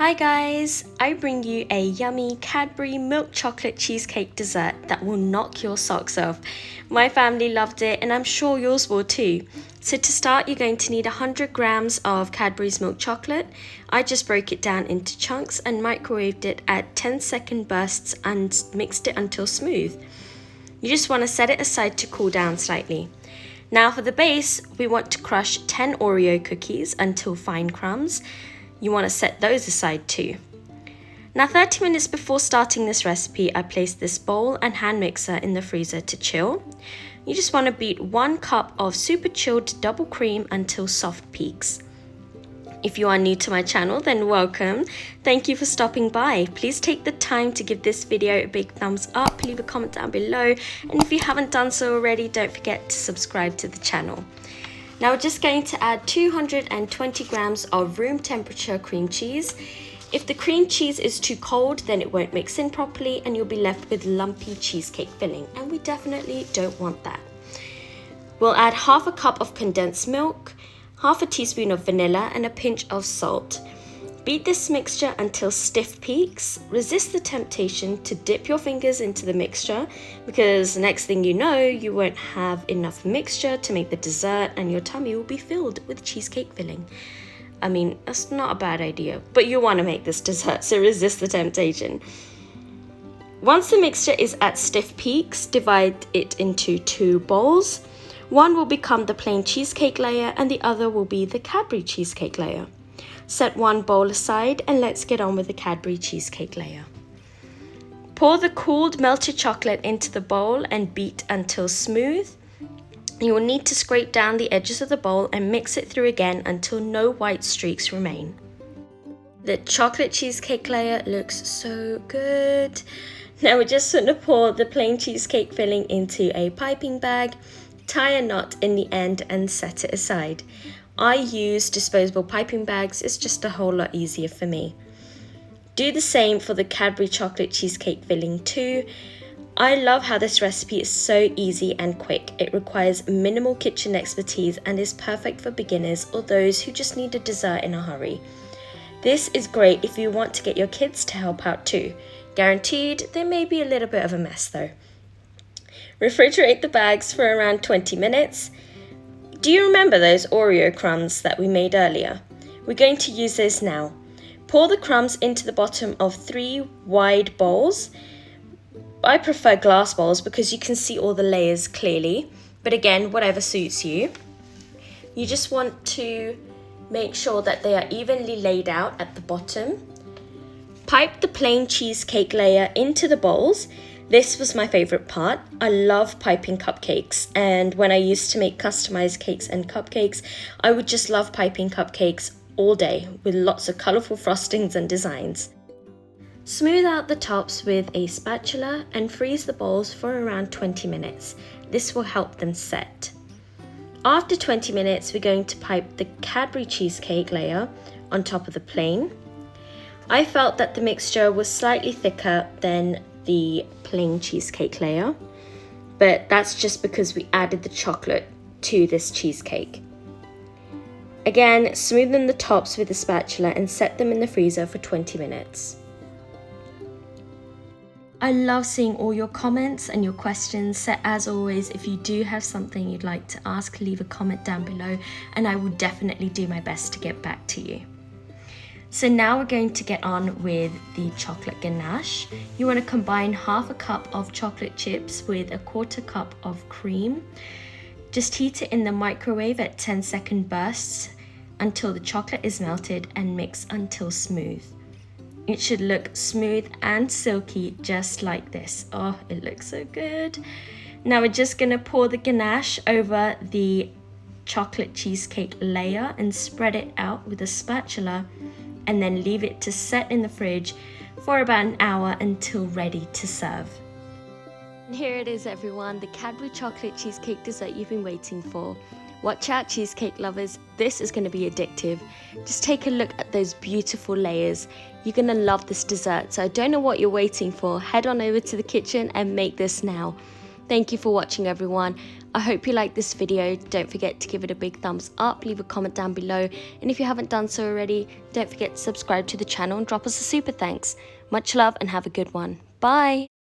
Hi guys, I bring you a yummy Cadbury milk chocolate cheesecake dessert that will knock your socks off. My family loved it and I'm sure yours will too. So to start, you're going to need 100 grams of Cadbury's milk chocolate. I just broke it down into chunks and microwaved it at 10-second bursts and mixed it until smooth. You just want to set it aside to cool down slightly. Now for the base, we want to crush 10 Oreo cookies until fine crumbs. You want to set those aside too. Now 30 minutes before starting this recipe, I placed this bowl and hand mixer in the freezer to chill. You just want to beat 1 cup of super chilled double cream until soft peaks. If you are new to my channel, then welcome. Thank you for stopping by. Please take the time to give this video a big thumbs up, leave a comment down below, and if you haven't done so already, don't forget to subscribe to the channel. Now we're just going to add 220 grams of room temperature cream cheese. If the cream cheese is too cold, then it won't mix in properly and you'll be left with lumpy cheesecake filling, and we definitely don't want that. We'll add half a cup of condensed milk, half a teaspoon of vanilla and a pinch of salt. Beat this mixture until stiff peaks. Resist the temptation to dip your fingers into the mixture because next thing you know, you won't have enough mixture to make the dessert and your tummy will be filled with cheesecake filling. I mean, that's not a bad idea, but you want to make this dessert, so resist the temptation. Once the mixture is at stiff peaks, divide it into 2 bowls. One will become the plain cheesecake layer and the other will be the Cadbury cheesecake layer. Set one bowl aside and let's get on with the Cadbury cheesecake layer. Pour the cooled melted chocolate into the bowl and beat until smooth. You will need to scrape down the edges of the bowl and mix it through again until no white streaks remain. The chocolate cheesecake layer looks so good. Now we're just going to pour the plain cheesecake filling into a piping bag, tie a knot in the end and set it aside. I use disposable piping bags, it's just a whole lot easier for me. Do the same for the Cadbury chocolate cheesecake filling too. I love how this recipe is so easy and quick. It requires minimal kitchen expertise and is perfect for beginners or those who just need a dessert in a hurry. This is great if you want to get your kids to help out too. Guaranteed, they may be a little bit of a mess though. Refrigerate the bags for around 20 minutes. Do you remember those Oreo crumbs that we made earlier? We're going to use those now. Pour the crumbs into the bottom of 3 wide bowls. I prefer glass bowls because you can see all the layers clearly, but again, whatever suits you. You just want to make sure that they are evenly laid out at the bottom. Pipe the plain cheesecake layer into the bowls. This was my favorite part. I love piping cupcakes, and when I used to make customized cakes and cupcakes, I would just love piping cupcakes all day with lots of colorful frostings and designs. Smooth out the tops with a spatula and freeze the bowls for around 20 minutes. This will help them set. After 20 minutes, we're going to pipe the Cadbury cheesecake layer on top of the plain. I felt that the mixture was slightly thicker than the plain cheesecake layer, but that's just because we added the chocolate to this cheesecake. Again, smoothen the tops with a spatula and set them in the freezer for 20 minutes. I love seeing all your comments and your questions, so as always, if you do have something you'd like to ask, leave a comment down below and I will definitely do my best to get back to you. So now we're going to get on with the chocolate ganache. You want to combine half a cup of chocolate chips with a 1/4 cup of cream. Just heat it in the microwave at 10-second bursts until the chocolate is melted and mix until smooth. It should look smooth and silky just like this. Oh, it looks so good. Now we're just going to pour the ganache over the chocolate cheesecake layer and spread it out with a spatula, and then leave it to set in the fridge for about an hour until ready to serve. And here it is everyone, the Cadbury chocolate cheesecake dessert you've been waiting for. Watch out cheesecake lovers, this is going to be addictive. Just take a look at those beautiful layers. You're going to love this dessert, so I don't know what you're waiting for. Head on over to the kitchen and make this now. Thank you for watching everyone. I hope you liked this video. Don't forget to give it a big thumbs up, leave a comment down below, and if you haven't done so already, don't forget to subscribe to the channel and drop us a super thanks. Much love and have a good one. Bye!